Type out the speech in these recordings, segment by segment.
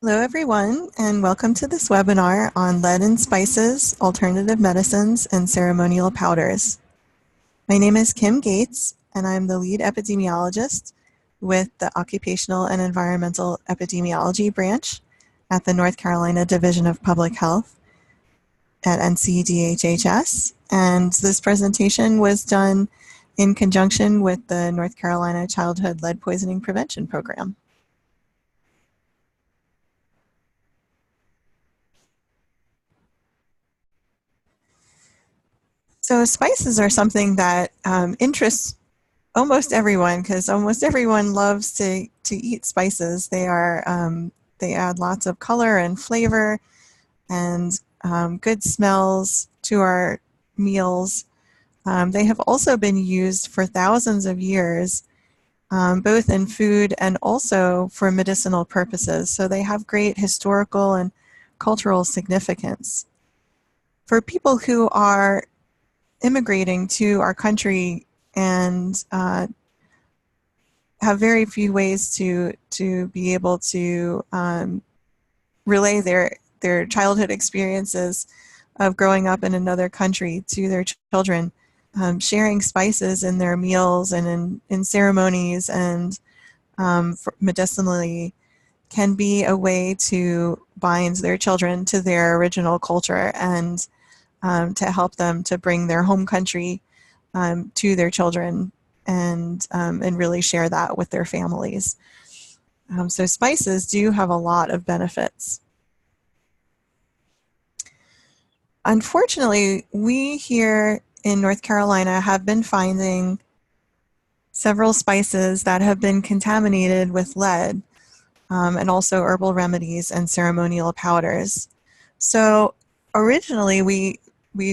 Hello, everyone, and welcome to this webinar on lead and spices, alternative medicines, and ceremonial powders. My name is Kim Gates, and I'm the lead epidemiologist with the Occupational and Environmental Epidemiology branch at the North Carolina Division of Public Health at NCDHHS. And this presentation was done in conjunction with the North Carolina Childhood Lead Poisoning Prevention Program. So spices are something that interests almost everyone because almost everyone loves to eat spices. They add lots of color and flavor and good smells to our meals. They have also been used for thousands of years, both in food and also for medicinal purposes. So they have great historical and cultural significance. For people who are immigrating to our country and have very few ways to be able to relay their childhood experiences of growing up in another country to their children. Sharing spices in their meals and in ceremonies and medicinally can be a way to bind their children to their original culture and to help them to bring their home country to their children and really share that with their families. So spices do have a lot of benefits. Unfortunately, we here in North Carolina have been finding several spices that have been contaminated with lead and also herbal remedies and ceremonial powders. So originally we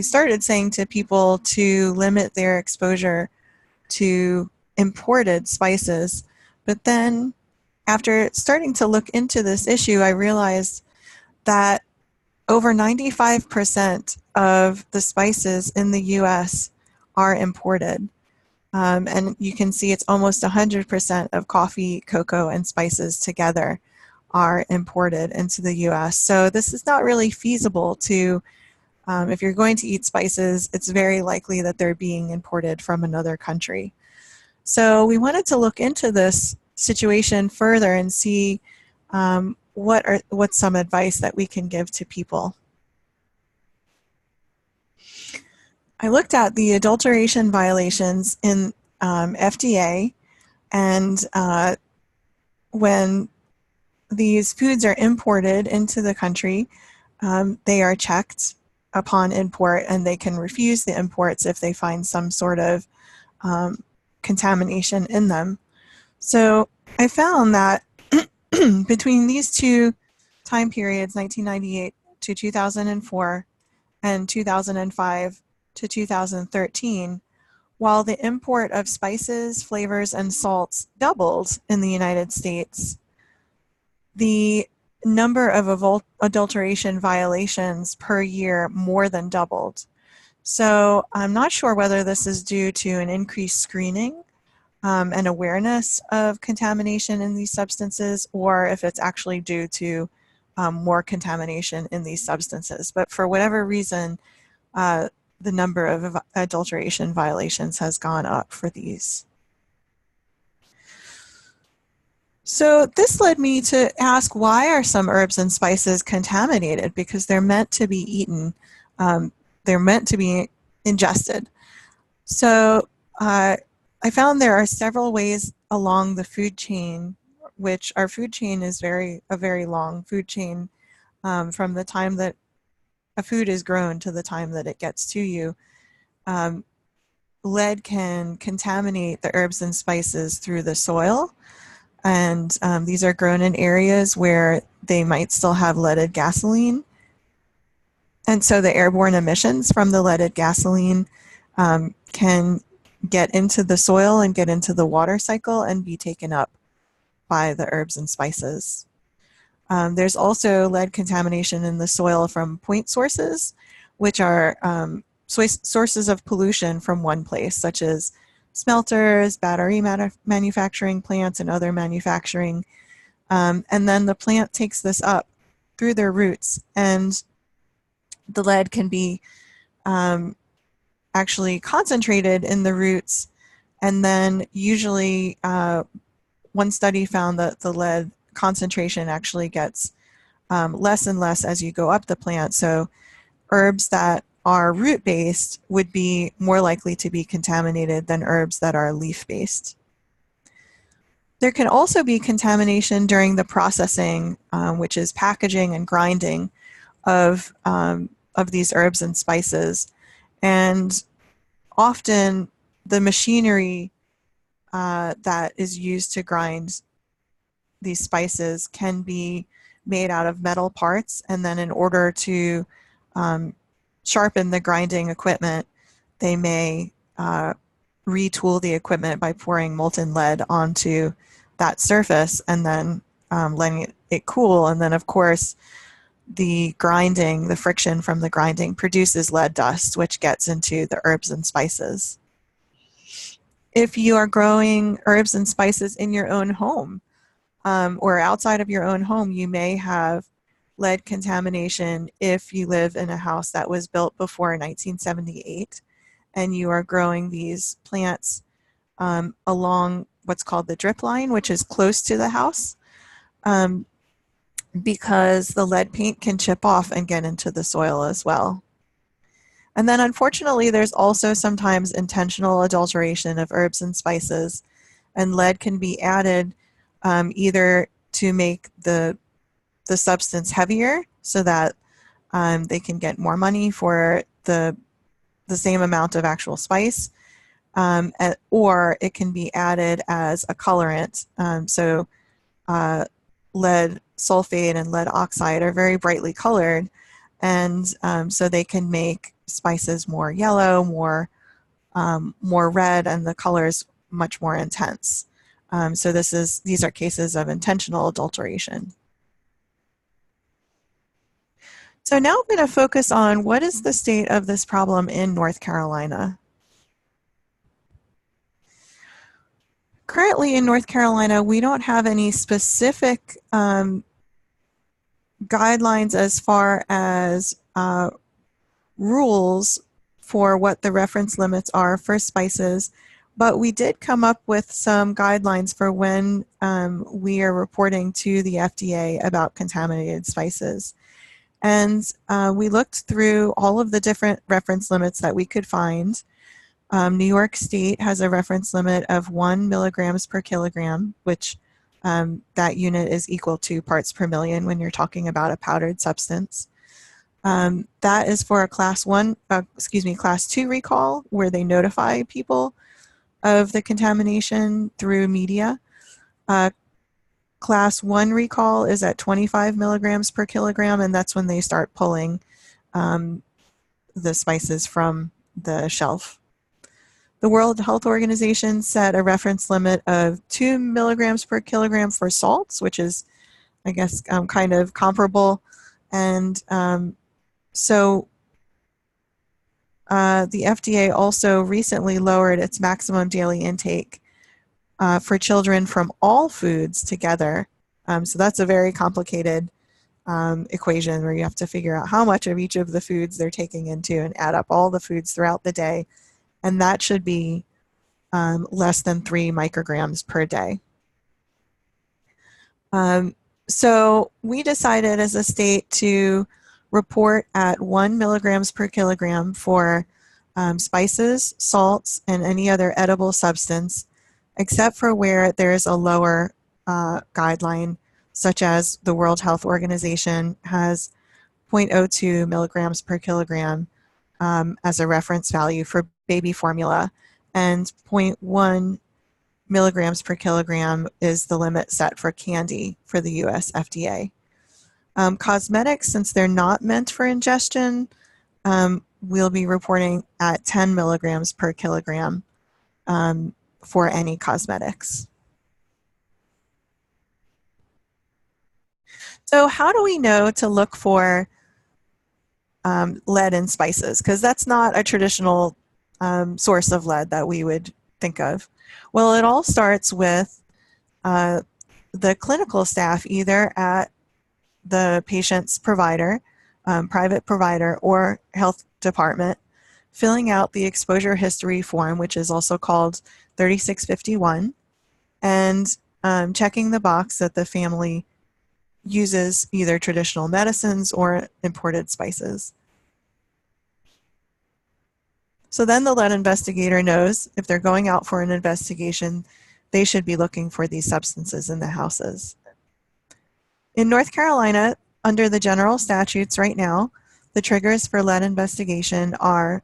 started saying to people to limit their exposure to imported spices. But then after starting to look into this issue, I realized that over 95% of the spices in the US are imported. And you can see it's almost 100% of coffee, cocoa, and spices together are imported into the US. So this is not really feasible to if you're going to eat spices, it's very likely that they're being imported from another country. So we wanted to look into this situation further and see what's some advice that we can give to people. I looked at the adulteration violations in FDA, and when these foods are imported into the country, they are checked upon import, and they can refuse the imports if they find some sort of contamination in them. So I found that between these two time periods, 1998 to 2004 and 2005 to 2013, while the import of spices, flavors, and salts doubled in the United States, the number of adulteration violations per year more than doubled. So I'm not sure whether this is due to an increased screening and awareness of contamination in these substances, or if it's actually due to more contamination in these substances. But for whatever reason, the number of adulteration violations has gone up for these. So this led me to ask, why are some herbs and spices contaminated? Because they're meant to be eaten. They're meant to be ingested. So I found there are several ways along the food chain, which our food chain is a very long food chain from the time that a food is grown to the time that it gets to you. Lead can contaminate the herbs and spices through the soil. And these are grown in areas where they might still have leaded gasoline. And so the airborne emissions from the leaded gasoline can get into the soil and get into the water cycle and be taken up by the herbs and spices. There's also lead contamination in the soil from point sources, which are sources of pollution from one place, such as smelters, battery manufacturing plants, and other manufacturing And then the plant takes this up through their roots, and the lead can be actually concentrated in the roots. And then usually one study found that the lead concentration actually gets less and less as you go up the plant. So herbs that are root-based would be more likely to be contaminated than herbs that are leaf-based. There can also be contamination during the processing, which is packaging and grinding of these herbs and spices. And often the machinery that is used to grind these spices can be made out of metal parts, and then in order to sharpen the grinding equipment, they may retool the equipment by pouring molten lead onto that surface and then letting it cool. And then, of course, the grinding, the friction from the grinding produces lead dust, which gets into the herbs and spices. If you are growing herbs and spices in your own home or outside of your own home, you may have lead contamination if you live in a house that was built before 1978 and you are growing these plants along what's called the drip line, which is close to the house, because the lead paint can chip off and get into the soil as well. And then unfortunately, there's also sometimes intentional adulteration of herbs and spices, and lead can be added either to make the substance heavier so that they can get more money for the same amount of actual spice, or it can be added as a colorant. So lead sulfate and lead oxide are very brightly colored, and so they can make spices more yellow, more red, and the colors much more intense. So these are cases of intentional adulteration. So now I'm going to focus on what is the state of this problem in North Carolina. Currently in North Carolina, we don't have any specific guidelines as far as rules for what the reference limits are for spices, but we did come up with some guidelines for when we are reporting to the FDA about contaminated spices. And we looked through all of the different reference limits that we could find. New York State has a reference limit of 1 milligrams per kilogram, which that unit is equal to parts per million when you're talking about a powdered substance. That is for a class 2 recall, where they notify people of the contamination through media. Class 1 recall is at 25 milligrams per kilogram, and that's when they start pulling the spices from the shelf. The World Health Organization set a reference limit of 2 milligrams per kilogram for salts, which is, I guess, kind of comparable. And so the FDA also recently lowered its maximum daily intake for children from all foods together. So that's a very complicated equation where you have to figure out how much of each of the foods they're taking into and add up all the foods throughout the day. And that should be less than 3 micrograms per day. So we decided as a state to report at 1 milligrams per kilogram for spices, salts, and any other edible substance, except for where there's a lower guideline, such as the World Health Organization has 0.02 milligrams per kilogram as a reference value for baby formula, and 0.1 milligrams per kilogram is the limit set for candy for the US FDA. Cosmetics, since they're not meant for ingestion, we'll be reporting at 10 milligrams per kilogram for any cosmetics. So how do we know to look for lead in spices? Because that's not a traditional source of lead that we would think of. Well, it all starts with the clinical staff, either at the patient's provider, private provider, or health department, filling out the exposure history form, which is also called 3651, and checking the box that the family uses either traditional medicines or imported spices. So then the lead investigator knows if they're going out for an investigation, they should be looking for these substances in the houses. In North Carolina, under the general statutes right now, the triggers for lead investigation are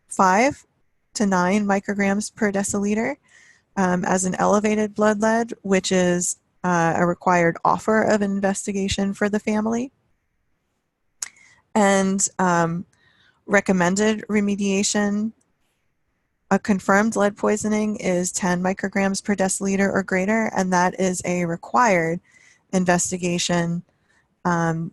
5 to 9 micrograms per deciliter as an elevated blood lead, which is a required offer of investigation for the family. And recommended remediation, a confirmed lead poisoning is 10 micrograms per deciliter or greater, and that is a required investigation. And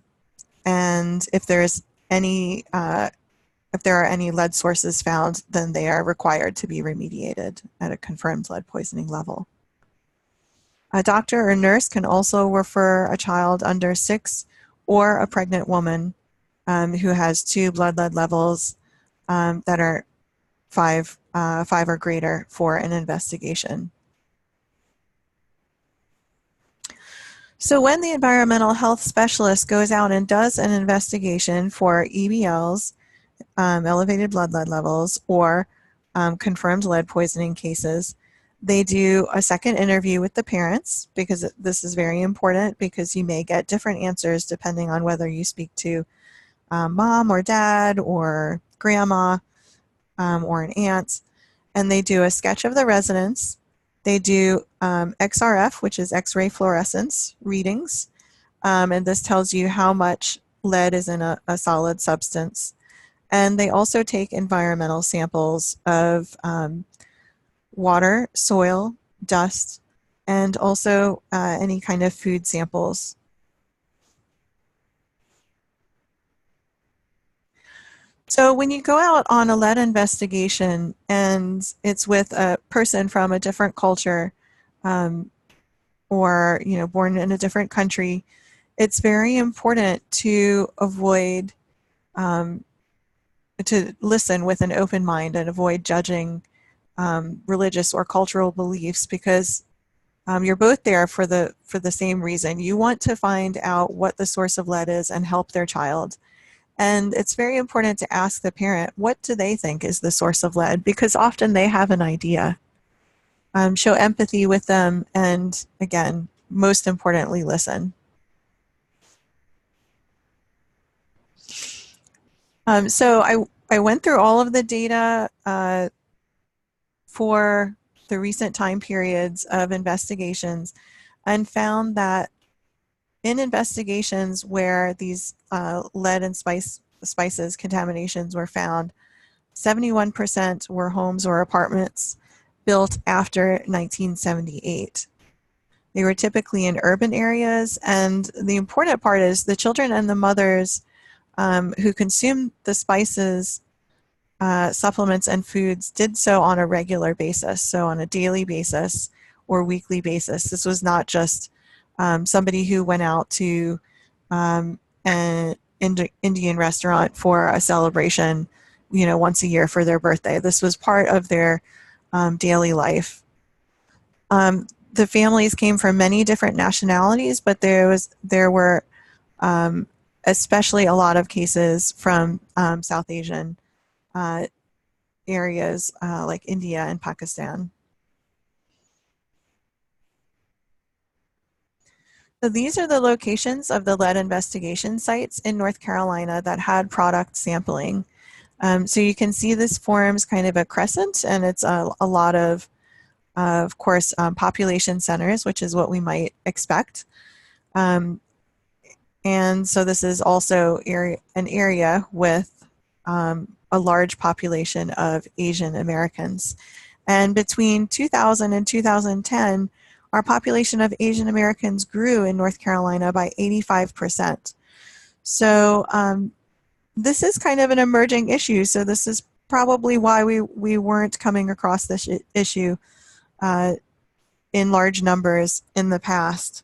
if there's any, if there are any lead sources found, then they are required to be remediated at a confirmed lead poisoning level. A doctor or nurse can also refer a child under 6 or a pregnant woman who has 2 blood lead levels that are 5 or greater for an investigation. So when the environmental health specialist goes out and does an investigation for EBLs, elevated blood lead levels, or confirmed lead poisoning cases, they do a second interview with the parents, because this is very important, because you may get different answers depending on whether you speak to mom or dad or grandma or an aunt. And they do a sketch of the residence. They do XRF, which is X-ray fluorescence readings. And this tells you how much lead is in a solid substance. And they also take environmental samples of water, soil, dust, and also any kind of food samples. So when you go out on a lead investigation and it's with a person from a different culture or born in a different country, it's very important to avoid to listen with an open mind and avoid judging religious or cultural beliefs, because you're both there for the same reason. You want to find out what the source of lead is and help their child. And it's very important to ask the parent, what do they think is the source of lead? Because often they have an idea. Show empathy with them, and again, most importantly, listen. So I went through all of the data for the recent time periods of investigations and found that in investigations where these lead and spices contaminations were found, 71% were homes or apartments built after 1978. They were typically in urban areas, and the important part is the children and the mothers who consumed the spices, supplements, and foods did so on a regular basis, so on a daily basis or weekly basis. This was not just somebody who went out to an Indian restaurant for a celebration, once a year for their birthday. This was part of their daily life. The families came from many different nationalities, but there were especially a lot of cases from South Asian areas like India and Pakistan. So these are the locations of the lead investigation sites in North Carolina that had product sampling. So you can see this forms kind of a crescent, and it's a lot of course, population centers, which is what we might expect. And so this is also an area with a large population of Asian Americans. And between 2000 and 2010, our population of Asian Americans grew in North Carolina by 85%. So this is kind of an emerging issue. So this is probably why we weren't coming across this issue in large numbers in the past.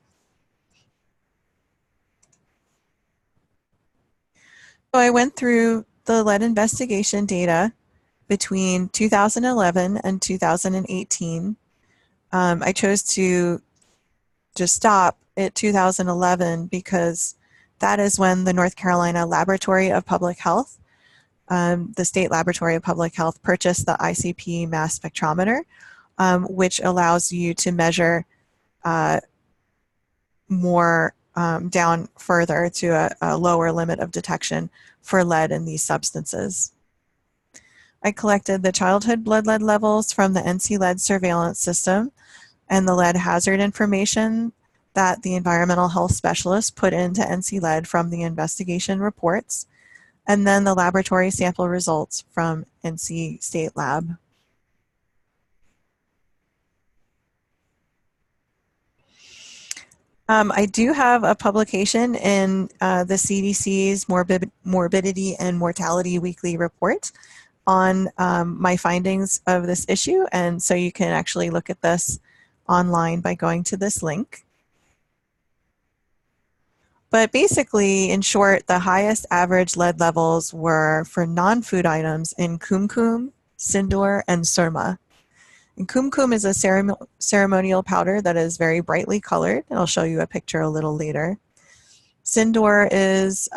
So I went through the lead investigation data between 2011 and 2018. I chose to just stop at 2011 because that is when the North Carolina Laboratory of Public Health, the State Laboratory of Public Health, purchased the ICP mass spectrometer, which allows you to measure more down further to a lower limit of detection for lead in these substances. I collected the childhood blood lead levels from the NC lead surveillance system and the lead hazard information that the environmental health specialist put into NC lead from the investigation reports, and then the laboratory sample results from NC State Lab. I do have a publication in the CDC's Morbidity and Mortality Weekly Report on my findings of this issue, and so you can actually look at this online by going to this link. But basically, in short, the highest average lead levels were for non-food items in kumkum, sindoor, and surma. And kumkum is a ceremonial powder that is very brightly colored, and I'll show you a picture a little later. Sindoor is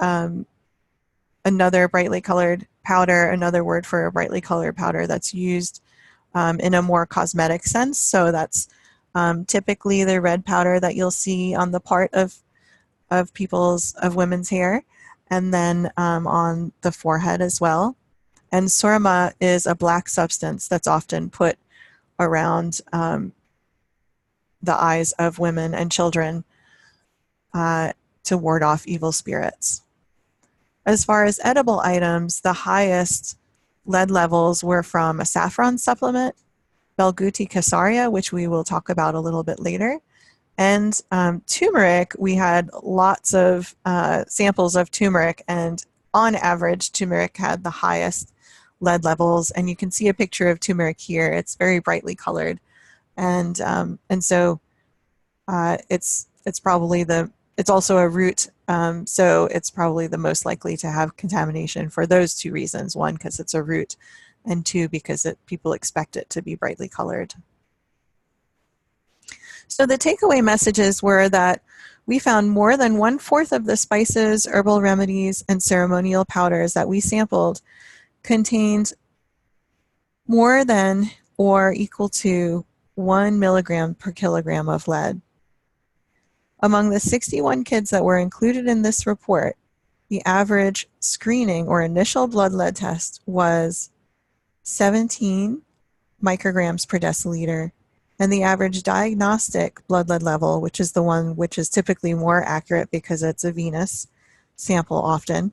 another brightly colored powder, another word for a brightly colored powder that's used in a more cosmetic sense. So that's typically the red powder that you'll see on the part of women's hair, and then on the forehead as well. And surma is a black substance that's often put around the eyes of women and children to ward off evil spirits. As far as edible items, the highest lead levels were from a saffron supplement, Belguti cassaria, which we will talk about a little bit later, and turmeric. We had lots of samples of turmeric, and on average, turmeric had the highest lead levels. And you can see a picture of turmeric here. It's very brightly colored, and so it's probably it's also a root, so it's probably the most likely to have contamination for those two reasons. One, because it's a root, and two, because people expect it to be brightly colored. So the takeaway messages were that we found more than 1/4 of the spices, herbal remedies, and ceremonial powders that we sampled contained more than or equal to 1 milligram per kilogram of lead. Among the 61 kids that were included in this report, the average screening or initial blood lead test was 17 micrograms per deciliter, and the average diagnostic blood lead level, which is the one which is typically more accurate because it's a venous sample often,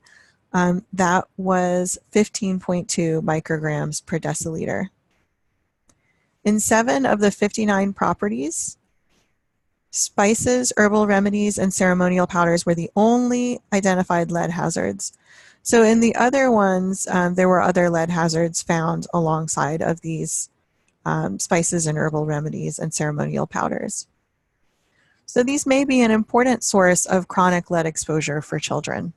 that was 15.2 micrograms per deciliter. In 7 of the 59 properties, spices, herbal remedies, and ceremonial powders were the only identified lead hazards. So in the other ones, there were other lead hazards found alongside of these spices and herbal remedies and ceremonial powders. So these may be an important source of chronic lead exposure for children.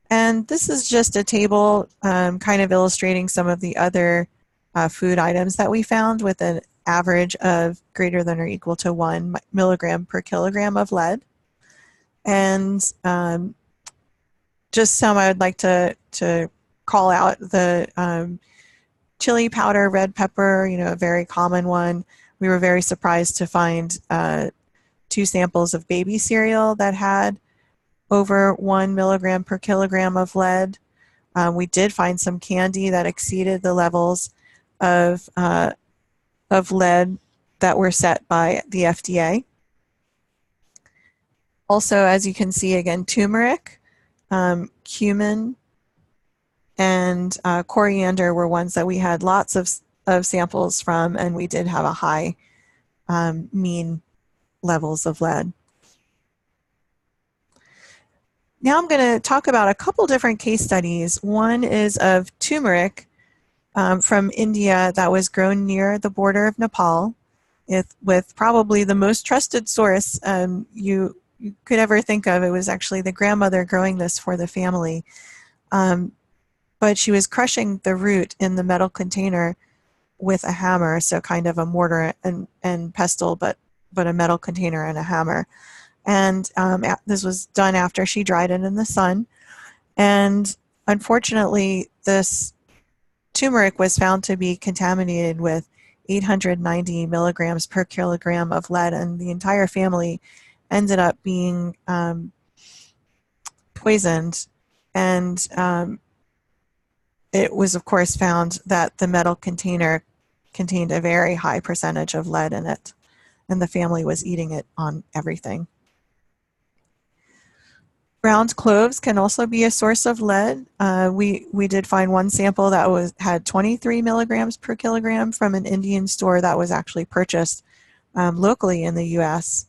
And this is just a table kind of illustrating some of the other food items that we found with an average of greater than or equal to 1 milligram per kilogram of lead. And just some I would like to call out: the chili powder, red pepper, a very common one. We were very surprised to find 2 samples of baby cereal that had over 1 milligram per kilogram of lead. We did find some candy that exceeded the levels of lead that were set by the FDA. Also, as you can see, again, turmeric, cumin, and coriander were ones that we had lots of samples from, and we did have a high mean levels of lead. Now I'm going to talk about a couple different case studies. One is of turmeric from India that was grown near the border of Nepal, with probably the most trusted source you could ever think of. It was actually the grandmother growing this for the family. But she was crushing the root in the metal container with a hammer, so kind of a mortar and pestle, but a metal container and a hammer. And this was done after she dried it in the sun. And unfortunately, this turmeric was found to be contaminated with 890 milligrams per kilogram of lead, and the entire family ended up being poisoned. And it was, of course, found that the metal container contained a very high percentage of lead in it, and the family was eating it on everything. Ground cloves can also be a source of lead. We did find one sample that had 23 milligrams per kilogram from an Indian store that was actually purchased locally in the U.S.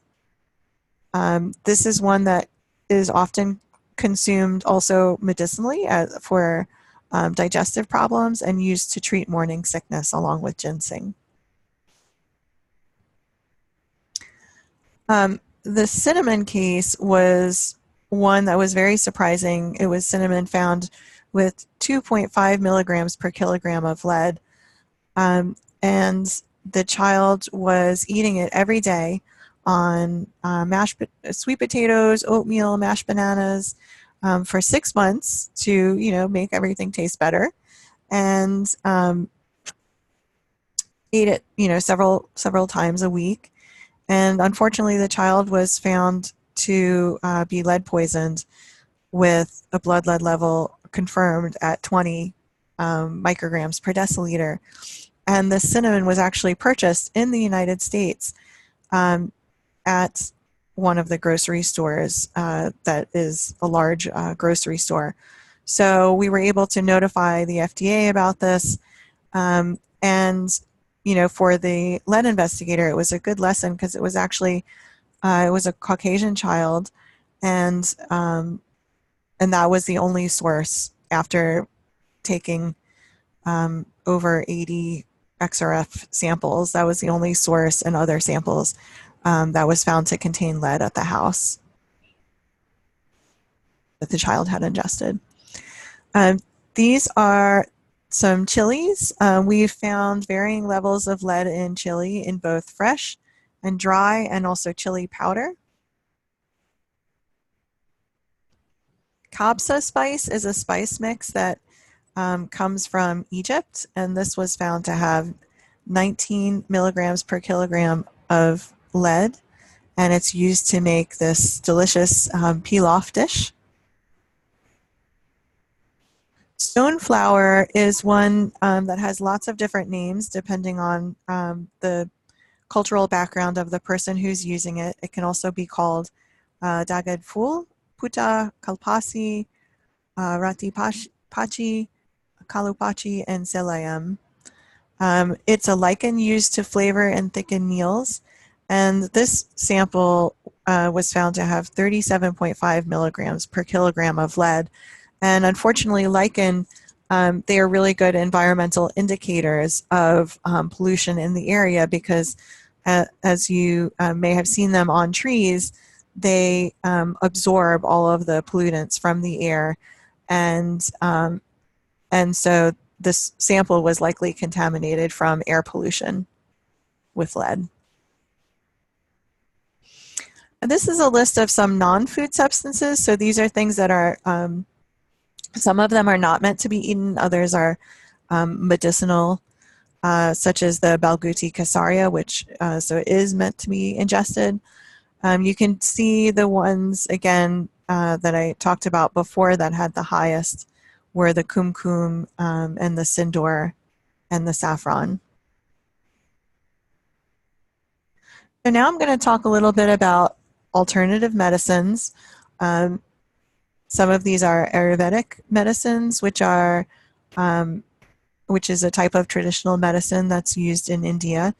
This is one that is often consumed also medicinally for digestive problems and used to treat morning sickness along with ginseng. The cinnamon case was one that was very surprising. It was cinnamon found with 2.5 milligrams per kilogram of lead. And the child was eating it every day on sweet potatoes, oatmeal, mashed bananas for 6 months to, make everything taste better. And ate it, several times a week. And unfortunately, the child was found to be lead poisoned with a blood lead level confirmed at 20 micrograms per deciliter. And the cinnamon was actually purchased in the United States at one of the grocery stores that is a large grocery store. So we were able to notify the FDA about this. And, for the lead investigator, it was a good lesson because it was actually it was a Caucasian child, and that was the only source after taking over 80 XRF samples. That was the only source and other samples that was found to contain lead at the house that the child had ingested. These are some chilies. We've found varying levels of lead in chili in both fresh and dry, and also chili powder. Kabsa spice is a spice mix that comes from Egypt, and this was found to have 19 milligrams per kilogram of lead, and it's used to make this delicious pilaf dish. Stone flour is one that has lots of different names depending on the cultural background of the person who's using it. It can also be called dagad ful, puta, kalpasi, rati pachi, kalupachi, and selayam. It's a lichen used to flavor and thicken meals, and this sample was found to have 37.5 milligrams per kilogram of lead. And unfortunately, lichen, they are really good environmental indicators of pollution in the area because, as you may have seen them on trees, they absorb all of the pollutants from the air, and so this sample was likely contaminated from air pollution with lead. And this is a list of some non-food substances. So these are things that are some of them are not meant to be eaten. Others are medicinal, such as the Balguti cassaria, which so is meant to be ingested. You can see the ones, again, that I talked about before that had the highest were the kumkum and the sindoor and the saffron. So now I'm going to talk a little bit about alternative medicines. Some of these are Ayurvedic medicines, which is a type of traditional medicine that's used in India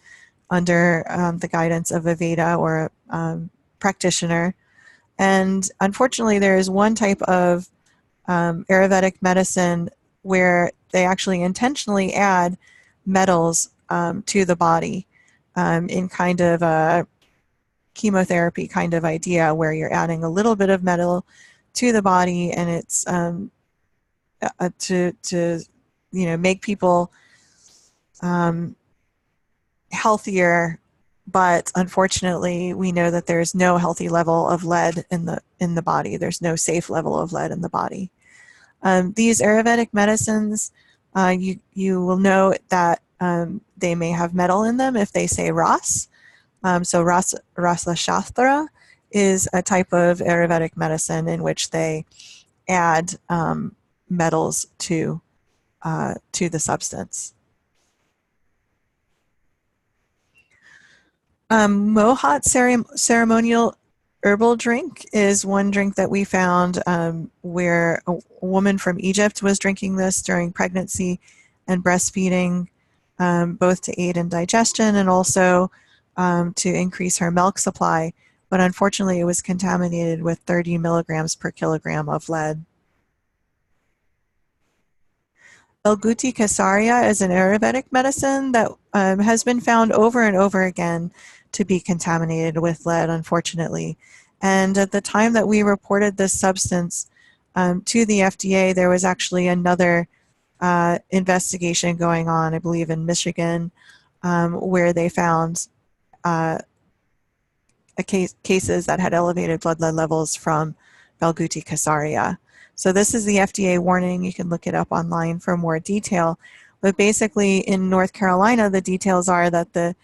under the guidance of a Veda or a practitioner. And unfortunately, there is one type of Ayurvedic medicine where they actually intentionally add metals to the body in kind of a chemotherapy kind of idea where you're adding a little bit of metal to the body, and it's to make people healthier. But unfortunately, we know that there's no healthy level of lead in the body. There's no safe level of lead in the body. These Ayurvedic medicines, you will know that they may have metal in them if they say Ras. So Rasa Shastra is a type of Ayurvedic medicine in which they add metals to the substance. Mohat ceremonial herbal drink is one drink that we found where a woman from Egypt was drinking this during pregnancy and breastfeeding, both to aid in digestion and also to increase her milk supply. But unfortunately, it was contaminated with 30 milligrams per kilogram of lead. Belguti Casaria is an Ayurvedic medicine that has been found over and over again to be contaminated with lead, unfortunately. And at the time that we reported this substance to the FDA, there was actually another investigation going on, I believe in Michigan, where they found cases that had elevated blood lead levels from Belguti Casaria. So this is the FDA warning. You can look it up online for more detail. But basically in North Carolina, the details are that the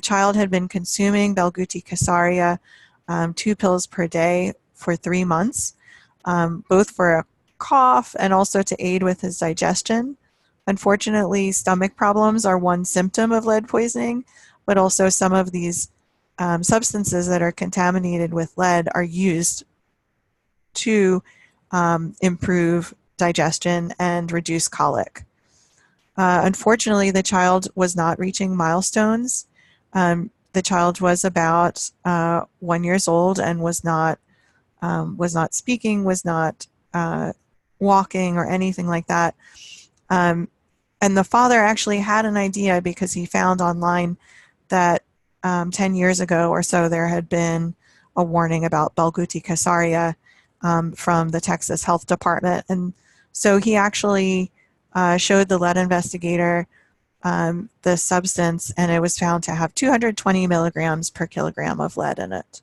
child had been consuming Belguti Casaria 2 pills per day for 3 months, both for a cough and also to aid with his digestion. Unfortunately, stomach problems are one symptom of lead poisoning, but also some of these substances that are contaminated with lead are used to improve digestion and reduce colic. Unfortunately, the child was not reaching milestones. The child was about 1 year old and was not speaking, was not walking or anything like that. And the father actually had an idea because he found online that 10 years ago or so there had been a warning about Belguti Casaria from the Texas Health Department. And so he actually showed the lead investigator the substance, and it was found to have 220 milligrams per kilogram of lead in it.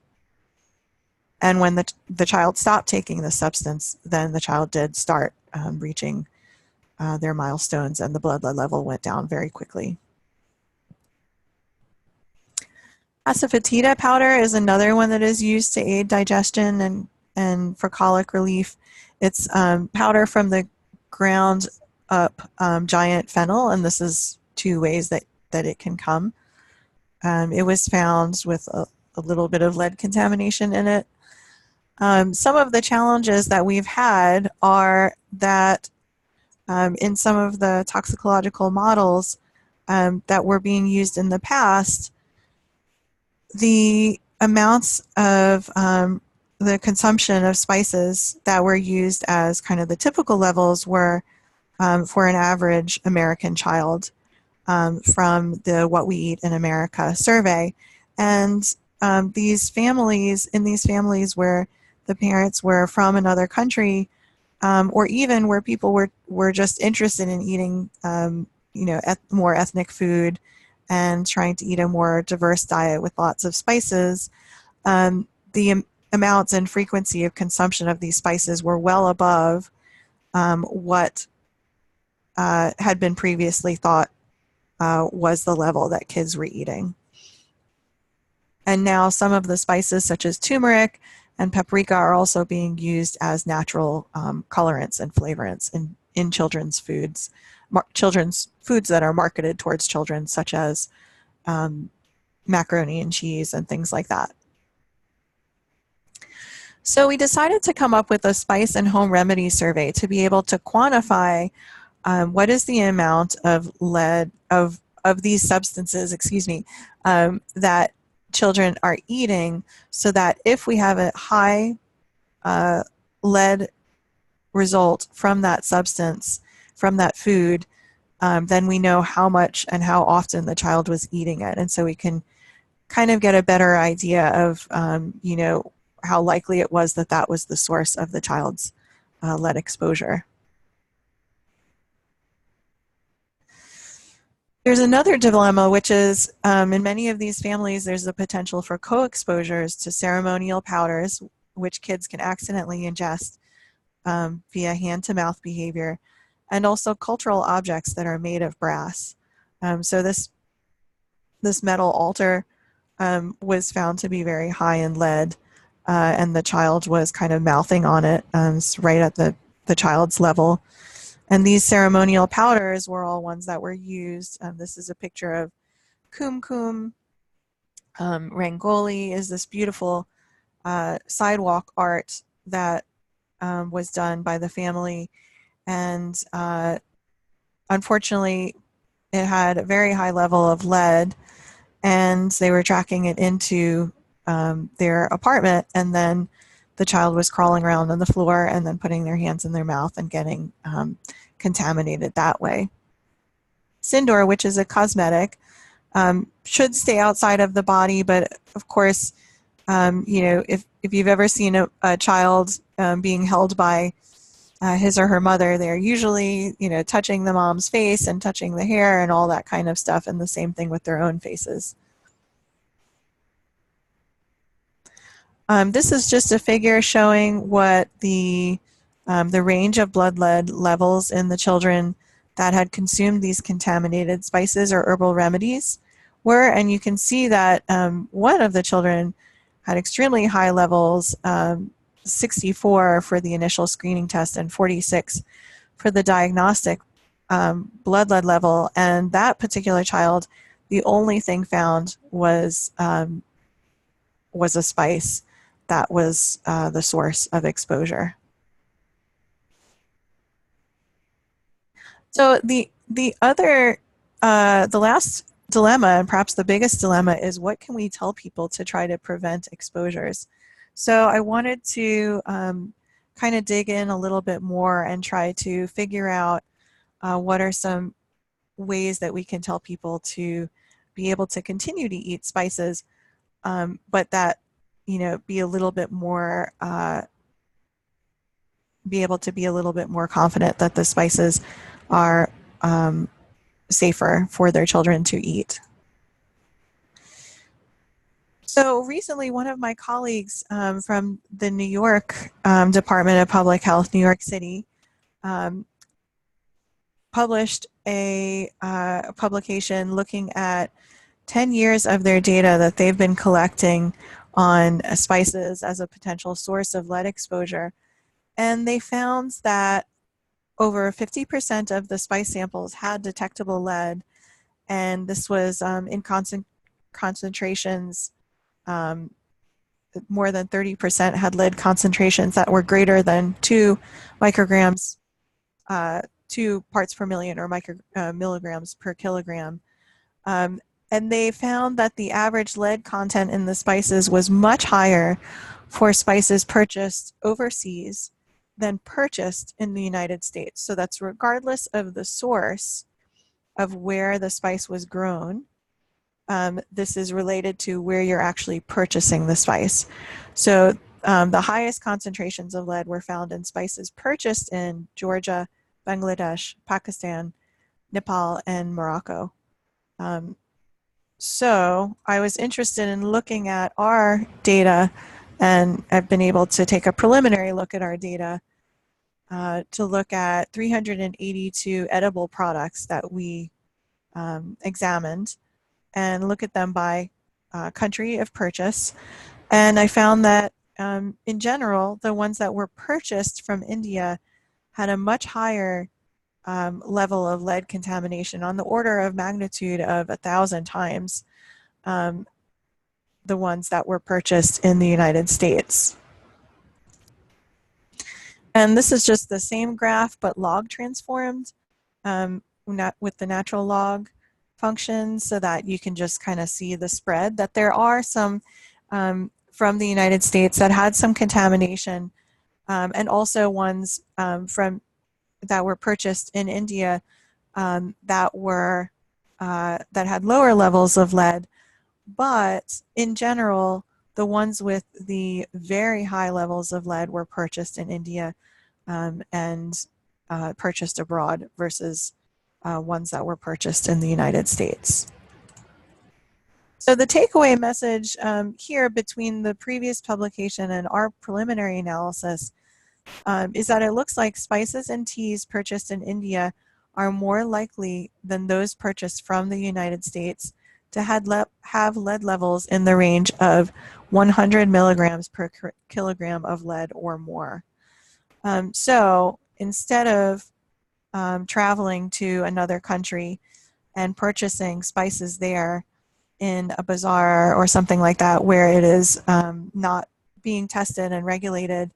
And when the child stopped taking the substance, then the child did start reaching their milestones, and the blood lead level went down very quickly. Asafoetida powder is another one that is used to aid digestion and for colic relief. It's powder from the ground up giant fennel, and this is 2 ways that it can come. It was found with a little bit of lead contamination in it. Some of the challenges that we've had are that in some of the toxicological models that were being used in the past, the amounts of the consumption of spices that were used as kind of the typical levels were for an average American child from the What We Eat in America survey. And these families where the parents were from another country, or even where people were just interested in eating more ethnic food and trying to eat a more diverse diet with lots of spices, the amounts and frequency of consumption of these spices were well above what had been previously thought was the level that kids were eating. And now some of the spices such as turmeric and paprika are also being used as natural colorants and flavorants in children's foods, children's foods that are marketed towards children, such as macaroni and cheese and things like that. So we decided to come up with a spice and home remedy survey to be able to quantify what is the amount of lead of these substances, that children are eating, so that if we have a high lead result from that substance, from that food, then we know how much and how often the child was eating it. And so we can kind of get a better idea of, you know, how likely it was that that was the source of the child's lead exposure. There's another dilemma, which is in many of these families, there's the potential for co-exposures to ceremonial powders, which kids can accidentally ingest via hand-to-mouth behavior, and also cultural objects that are made of brass. So this metal altar was found to be very high in lead, and the child was kind of mouthing on it right at the child's level. And these ceremonial powders were all ones that were used. This is a picture of kumkum. Rangoli is this beautiful sidewalk art that was done by the family. And unfortunately, it had a very high level of lead, and they were tracking it into their apartment, and then the child was crawling around on the floor and then putting their hands in their mouth and getting contaminated that way. Sindoor, which is a cosmetic, should stay outside of the body, but of course, you know, if you've ever seen a child being held by his or her mother, they're usually, you know, touching the mom's face and touching the hair and all that kind of stuff, and the same thing with their own faces. This is just a figure showing what the range of blood lead levels in the children that had consumed these contaminated spices or herbal remedies were, and you can see that one of the children had extremely high levels, 64 for the initial screening test and 46 for the diagnostic blood lead level, and that particular child, the only thing found was a spice that was the source of exposure. So the last dilemma, and perhaps the biggest dilemma, is what can we tell people to try to prevent exposures? So I wanted to kind of dig in a little bit more and try to figure out what are some ways that we can tell people to be able to continue to eat spices, but that, you know, be a little bit more be able to be a little bit more confident that the spices are safer for their children to eat. So recently, one of my colleagues from the New York Department of Public Health, New York City, published a publication looking at 10 years of their data that they've been collecting on spices as a potential source of lead exposure. And they found that over 50% of the spice samples had detectable lead, and this was in concentrations. More than 30% had lead concentrations that were greater than 2 micrograms, 2 parts per million, or milligrams per kilogram. And they found that the average lead content in the spices was much higher for spices purchased overseas than purchased in the United States. So that's regardless of the source of where the spice was grown. This is related to where you're actually purchasing the spice. So the highest concentrations of lead were found in spices purchased in Georgia, Bangladesh, Pakistan, Nepal, and Morocco. So I was interested in looking at our data, and I've been able to take a preliminary look at our data to look at 382 edible products that we examined and look at them by country of purchase. And I found that in general, the ones that were purchased from India had a much higher level of lead contamination, on the order of magnitude of 1,000 times the ones that were purchased in the United States. And this is just the same graph, but log transformed, not with the natural log function, so that you can just kind of see the spread, that there are some from the United States that had some contamination, and also ones that were purchased in India that had lower levels of lead, But in general, the ones with the very high levels of lead were purchased in India and purchased abroad versus ones that were purchased in the United States. So the takeaway message here between the previous publication and our preliminary analysis is that it looks like spices and teas purchased in India are more likely than those purchased from the United States to have lead levels in the range of 100 milligrams per kilogram of lead or more. So instead of traveling to another country and purchasing spices there in a bazaar or something like that where it is not being tested and regulated,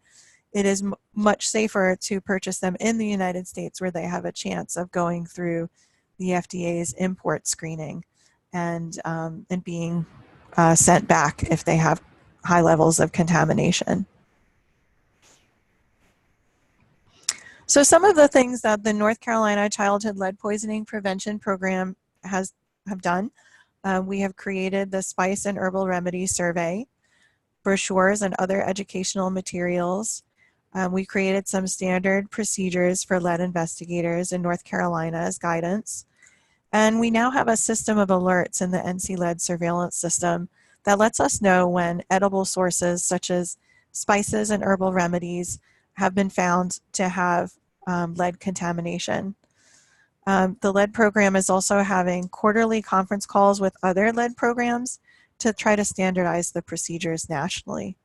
it is much safer to purchase them in the United States where they have a chance of going through the FDA's import screening and being sent back if they have high levels of contamination. So some of the things that the North Carolina Childhood Lead Poisoning Prevention Program have done, we have created the Spice and Herbal Remedies Survey, brochures and other educational materials. We created some standard procedures for lead investigators in North Carolina as guidance. And we now have a system of alerts in the NC Lead surveillance system that lets us know when edible sources such as spices and herbal remedies have been found to have lead contamination. The lead program is also having quarterly conference calls with other lead programs to try to standardize the procedures nationally.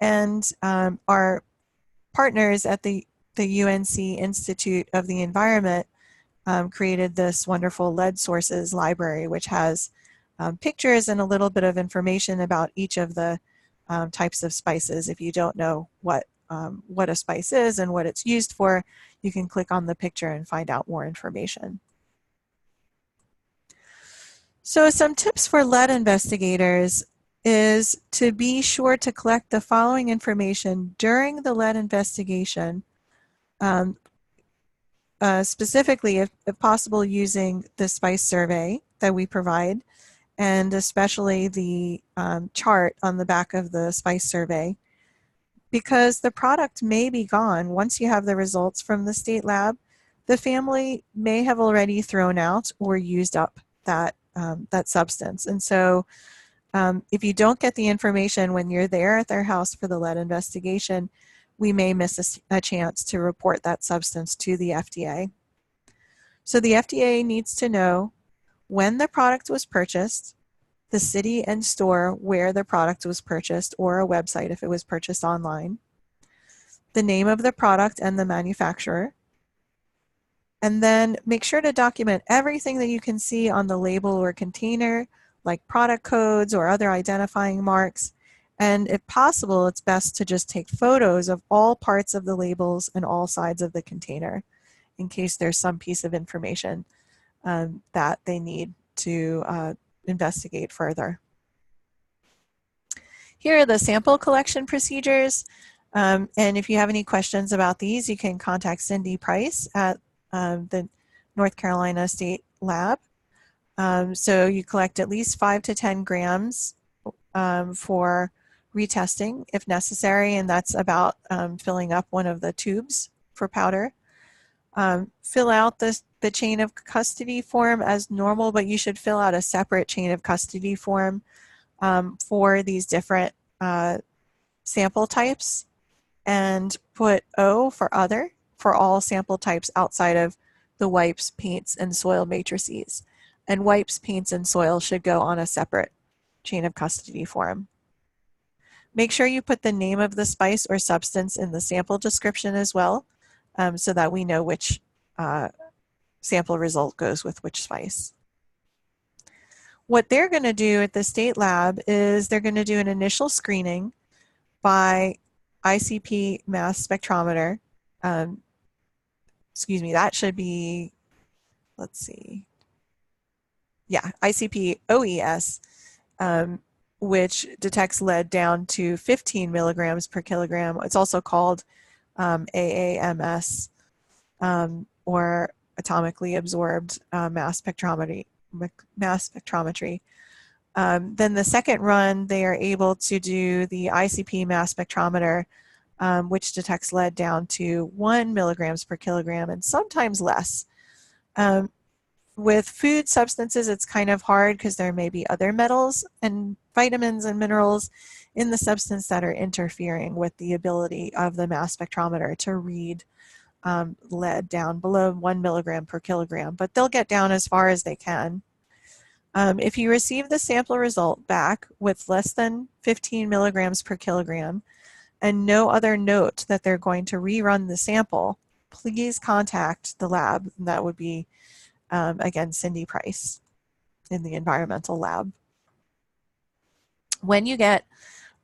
And our partners at the UNC Institute of the Environment created this wonderful lead sources library, which has pictures and a little bit of information about each of the types of spices. If you don't know what a spice is and what it's used for, you can click on the picture and find out more information. So some tips for lead investigators is to be sure to collect the following information during the lead investigation, specifically, if possible, using the spice survey that we provide, and especially the chart on the back of the spice survey, because the product may be gone once you have the results from the state lab. The family may have already thrown out or used up that substance. And so if you don't get the information when you're there at their house for the lead investigation, we may miss a chance to report that substance to the FDA. So the FDA needs to know when the product was purchased, the city and store where the product was purchased, or a website if it was purchased online, the name of the product and the manufacturer, and then make sure to document everything that you can see on the label or container, like product codes or other identifying marks. And if possible, it's best to just take photos of all parts of the labels and all sides of the container in case there's some piece of information that they need to investigate further. Here are the sample collection procedures. And if you have any questions about these, you can contact Cindy Price at the North Carolina State Lab. So you collect at least 5 to 10 grams for retesting if necessary, and that's about filling up one of the tubes for powder. Fill out the chain of custody form as normal, but you should fill out a separate chain of custody form for these different sample types, and put O for other for all sample types outside of the wipes, paints, and soil matrices. And wipes, paints, and soil should go on a separate chain of custody form. Make sure you put the name of the spice or substance in the sample description as well, so that we know which sample result goes with which spice. What they're going to do at the state lab is they're going to do an initial screening by ICP mass spectrometer. Excuse me, that should be, let's see. Yeah, ICP OES, which detects lead down to 15 milligrams per kilogram. It's also called AAMS, or atomically absorbed mass spectrometry. Then the second run, they are able to do the ICP mass spectrometer, which detects lead down to 1 milligrams per kilogram and sometimes less. With food substances, it's kind of hard because there may be other metals and vitamins and minerals in the substance that are interfering with the ability of the mass spectrometer to read lead down below 1 milligram per kilogram, but they'll get down as far as they can. If you receive the sample result back with less than 15 milligrams per kilogram and no other note that they're going to rerun the sample, please contact the lab. That would be, again, Cindy Price in the environmental lab. When you get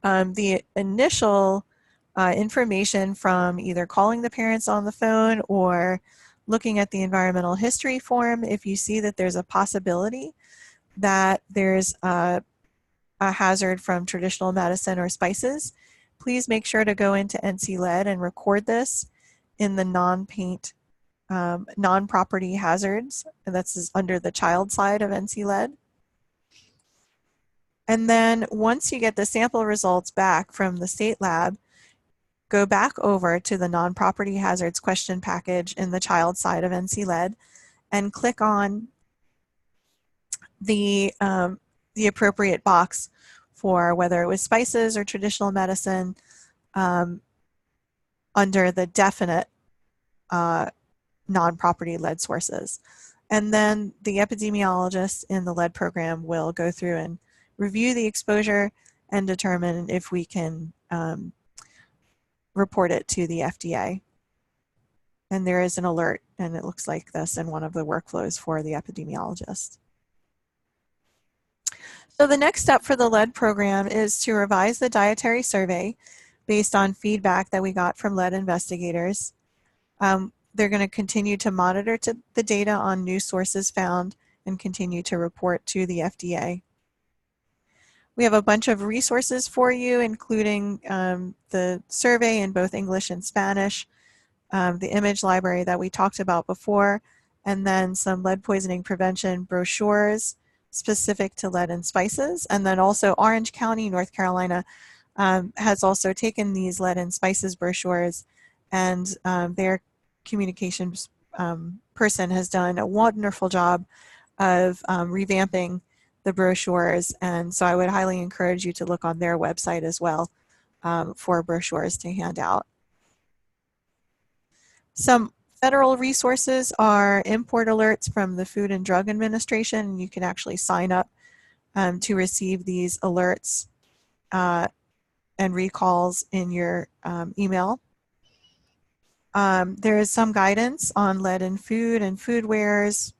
the initial information from either calling the parents on the phone or looking at the environmental history form, if you see that there's a possibility that there's a hazard from traditional medicine or spices, please make sure to go into NC Lead and record this in the non-paint, non-property hazards, and that's under the child side of NC Lead. And then once you get the sample results back from the state lab, go back over to the non-property hazards question package in the child side of NC Lead and click on the appropriate box for whether it was spices or traditional medicine under the definite non-property lead sources. And then the epidemiologist in the lead program will go through and review the exposure and determine if we can report it to the FDA. And there is an alert, and it looks like this in one of the workflows for the epidemiologist. So the next step for the lead program is to revise the dietary survey based on feedback that we got from lead investigators. They're going to continue to monitor the data on new sources found and continue to report to the FDA. We have a bunch of resources for you, including the survey in both English and Spanish, the image library that we talked about before, and then some lead poisoning prevention brochures specific to lead and spices. And then also Orange County, North Carolina, has also taken these lead and spices brochures, and their communications person has done a wonderful job of revamping the brochures. And so I would highly encourage you to look on their website as well for brochures to hand out. Some federal resources are import alerts from the Food and Drug Administration. You can actually sign up to receive these alerts and recalls in your email. There is some guidance on lead in food and foodwares,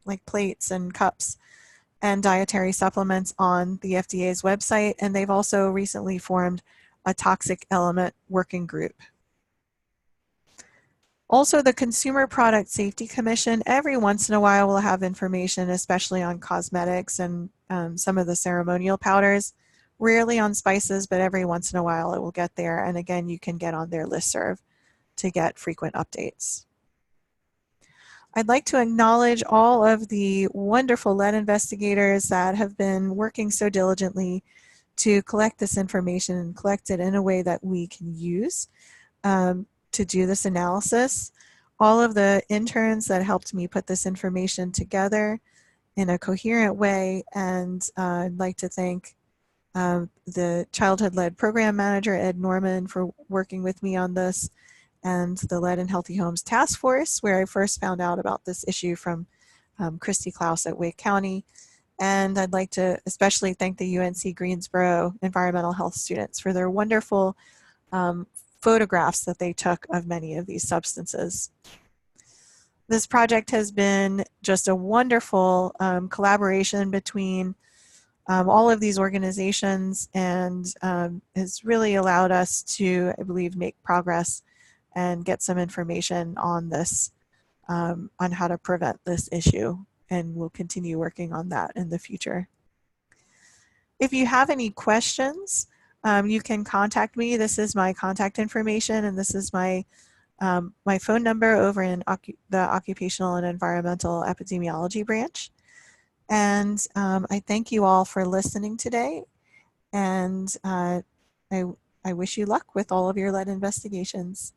like plates and cups, and dietary supplements on the FDA's website, and they've also recently formed a toxic element working group. Also, the Consumer Product Safety Commission every once in a while will have information, especially on cosmetics and some of the ceremonial powders. Rarely on spices, but every once in a while it will get there. And again, you can get on their listserv to get frequent updates. I'd like to acknowledge all of the wonderful lead investigators that have been working so diligently to collect this information and collect it in a way that we can use to do this analysis. All of the interns that helped me put this information together in a coherent way, and I'd like to thank the Childhood Lead Program Manager, Ed Norman, for working with me on this, and the Lead and Healthy Homes Task Force, where I first found out about this issue from Christy Klaus at Wake County. And I'd like to especially thank the UNC Greensboro environmental health students for their wonderful photographs that they took of many of these substances. This project has been just a wonderful collaboration between all of these organizations, and has really allowed us to, I believe, make progress and get some information on this, on how to prevent this issue, and we'll continue working on that in the future. If you have any questions, you can contact me. This is my contact information, and this is my my phone number over in the Occupational and Environmental Epidemiology branch. And I thank you all for listening today. And I wish you luck with all of your lead investigations.